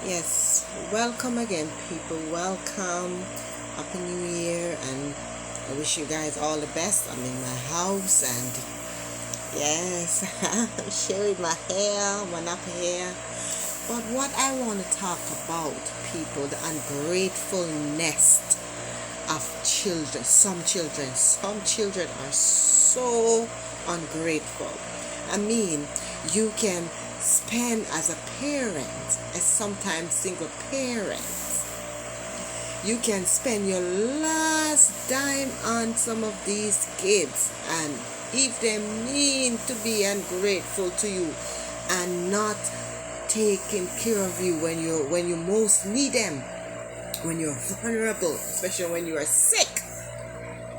Yes, welcome again, people. Welcome. Happy New Year, and I wish you guys all the best. I'm in my house, and yes, I'm sharing my hair, my nappy hair. But what I want to talk about, people, the ungratefulness of children. Some children are so ungrateful. I mean, you can spend as a parent, as sometimes single parents, you can spend your last dime on some of these kids, and if they mean to be ungrateful to you and not taking care of you when you most need them, when you're vulnerable, especially when you are sick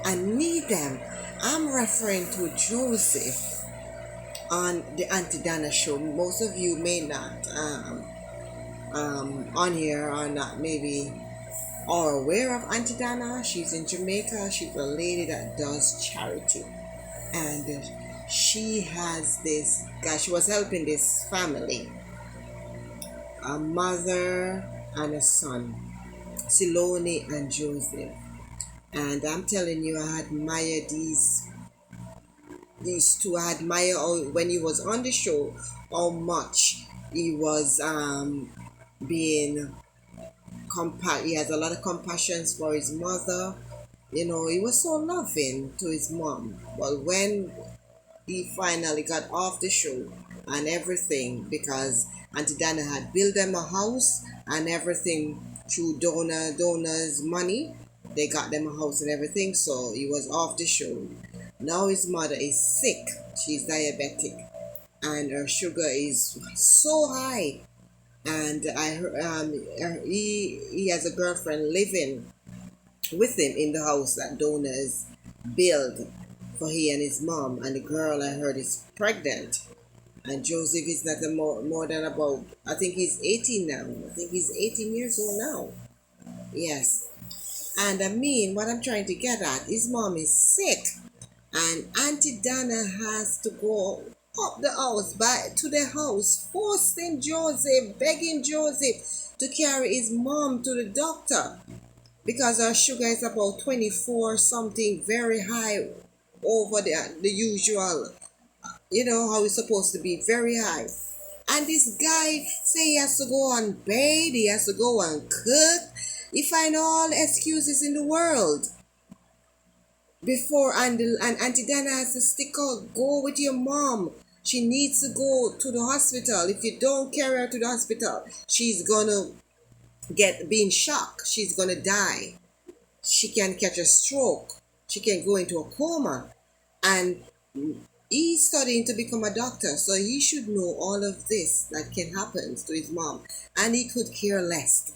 and need them. I'm referring to Joseph on the Auntie Dana show. Most of you may not on here are not maybe are aware of Auntie Dana. She's in Jamaica. She's a lady that does charity, and she has this guy. She was helping this family, a mother and a son, Silone and Joseph. And I'm telling you, I admire these two. I admire when he was on the show how much he was being he has a lot of compassion for his mother. He was so loving to his mom. But when he finally got off the show and everything, because Auntie Dana had built them a house and everything through donors money, they got them a house and everything, so he was off the show. Now his mother is sick. She's diabetic and her sugar is so high. And he has a girlfriend living with him in the house that donors build for he and his mom. And the girl, I heard, is pregnant. And Joseph is not more than about, I think he's 18 now. I think he's 18 years old now. Yes. And I mean, what I'm trying to get at, his mom is sick. And Auntie Dana has to go up the house, back to the house, forcing Joseph, begging Joseph to carry his mom to the doctor because her sugar is about 24 something, very high over the usual, how it's supposed to be, very high. And this guy say he has to go and bathe, he has to go and cook. He find all the excuses in the world before, and Auntie Dana has to stick out. Go with your mom. She needs to go to the hospital. If you don't carry her to the hospital, she's gonna be in shock. She's gonna die. She can catch a stroke. She can go into a coma. And he's studying to become a doctor, so he should know all of this that can happen to his mom. And he could care less.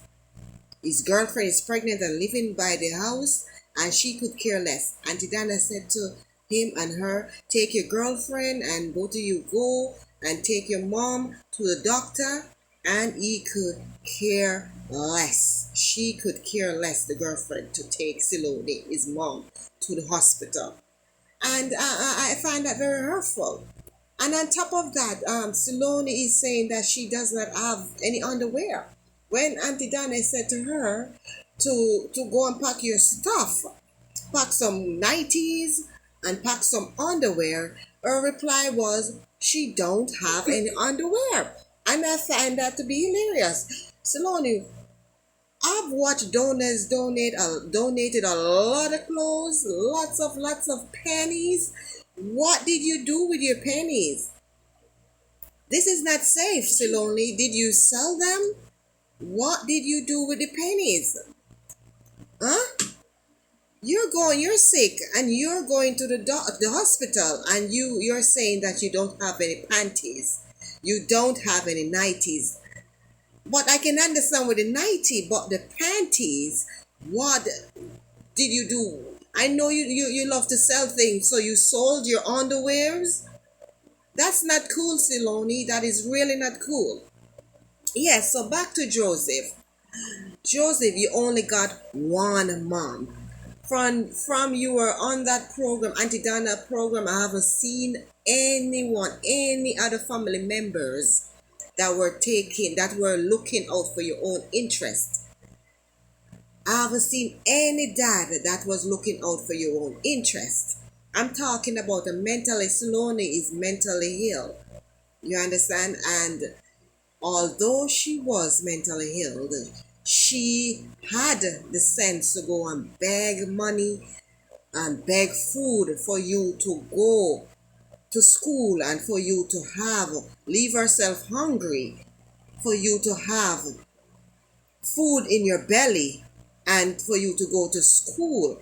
His girlfriend is pregnant and living by the house, and she could care less. Auntie Dana said to him and her, take your girlfriend and both of you go and take your mom to the doctor. And he could care less. She could care less, the girlfriend, to take Silone, his mom, to the hospital. And I find that very hurtful. And on top of that, Silone is saying that she does not have any underwear. When Auntie Dana said to her to go and pack your stuff, pack some nighties and pack some underwear, her reply was she don't have any underwear. And I find that to be hilarious. Silone, I've watched donors donated a lot of clothes, lots of pennies. What did you do with your pennies? This is not safe, Silone. Did you sell them? What did you do with the pennies? Huh? You're sick and you're going to the hospital, and you're saying that you don't have any panties. You don't have any nighties. But I can understand with the nightie, but the panties, what did you do? I know you love to sell things, so you sold your underwears? That's not cool, Silone. That is really not cool. Yes, so back to Joseph. Joseph, you only got one mom. From you were on that program, Auntie Dana program, I haven't seen anyone, any other family members that were looking out for your own interest. I haven't seen any dad that was looking out for your own interest. I'm talking about a mentally, Saloni is mentally ill. You understand? And although she was mentally ill, she had the sense to go and beg money and beg food for you to go to school and for you to have, leave herself hungry, for you to have food in your belly and for you to go to school.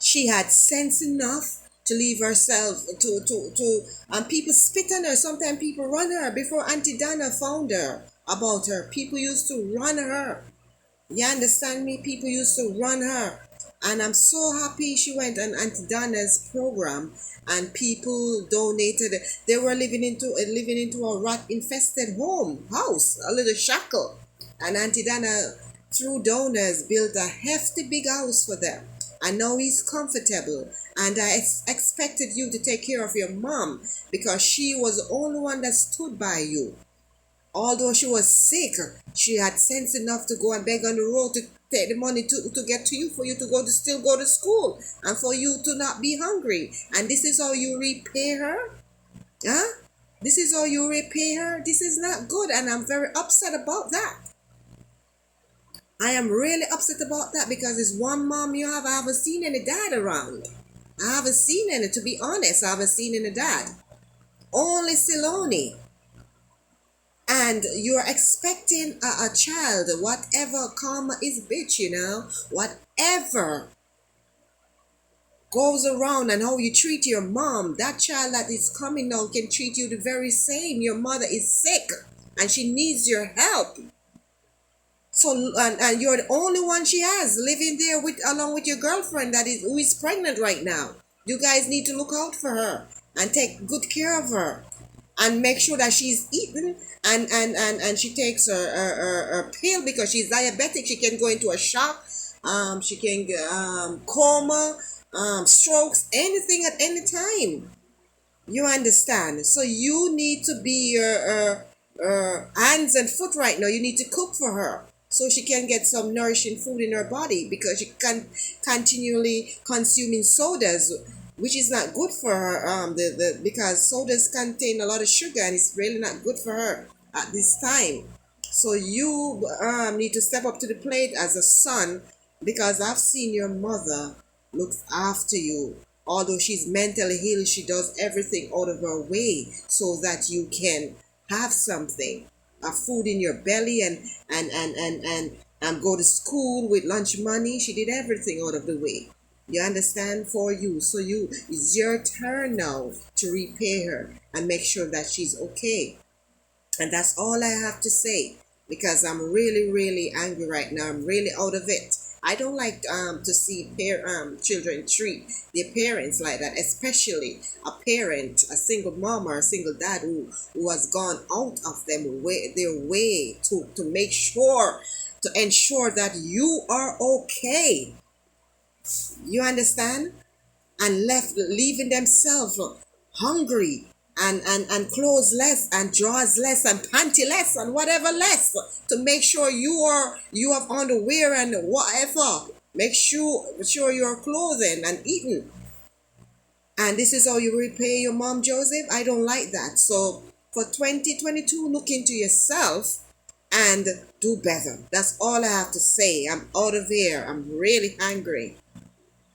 She had sense enough to leave herself to and people spit on her. Sometimes people run her. Before Auntie Dana found her about her, people used to run her. You understand me? People used to run her. And I'm so happy she went on Auntie Dana's program and people donated. They were living into a rat infested house, a little shackle. And Auntie Dana, through donors, built a hefty big house for them. And now he's comfortable. And I expected you to take care of your mom because she was the only one that stood by you. Although she was sick, she had sense enough to go and beg on the road to take the money to get to you for you to go to still go to school and for you to not be hungry. And this is how you repay her? Huh? This is how you repay her? This is not good, and I'm very upset about that. I am really upset about that because it's one mom you have. I haven't seen any dad around. I haven't seen any, to be honest. I haven't seen any dad. Only Siloni. And you're expecting a child, whatever karma is, bitch, whatever goes around and how you treat your mom, that child that is coming now can treat you the very same. Your mother is sick and she needs your help. So and you're the only one she has living there with along with your girlfriend who is pregnant right now. You guys need to look out for her and take good care of her and make sure that she's eating and she takes her pill because she's diabetic. She can go into a shock, she can coma, strokes, anything at any time. You understand? So you need to be your hands and foot right now. You need to cook for her so she can get some nourishing food in her body because she can continually consuming sodas, which is not good for her. Because sodas contain a lot of sugar and it's really not good for her at this time. So you need to step up to the plate as a son because I've seen your mother look after you. Although she's mentally ill, she does everything out of her way so that you can have something, a food in your belly and go to school with lunch money. She did everything out of the way. You understand? For you. So it's your turn now to repay her and make sure that she's okay. And that's all I have to say because I'm really, really angry right now. I'm really out of it. I don't like to see children treat their parents like that, especially a parent, a single mom or a single dad who has gone out of their way to make sure, to ensure that you are okay. You understand? And leaving themselves hungry and clothes less and drawers less and panty less and whatever less to make sure you have underwear and whatever. Make sure you're clothing and eating. And this is how you repay your mom, Joseph? I don't like that. So for 2022, look into yourself and do better. That's all I have to say. I'm out of here. I'm really angry.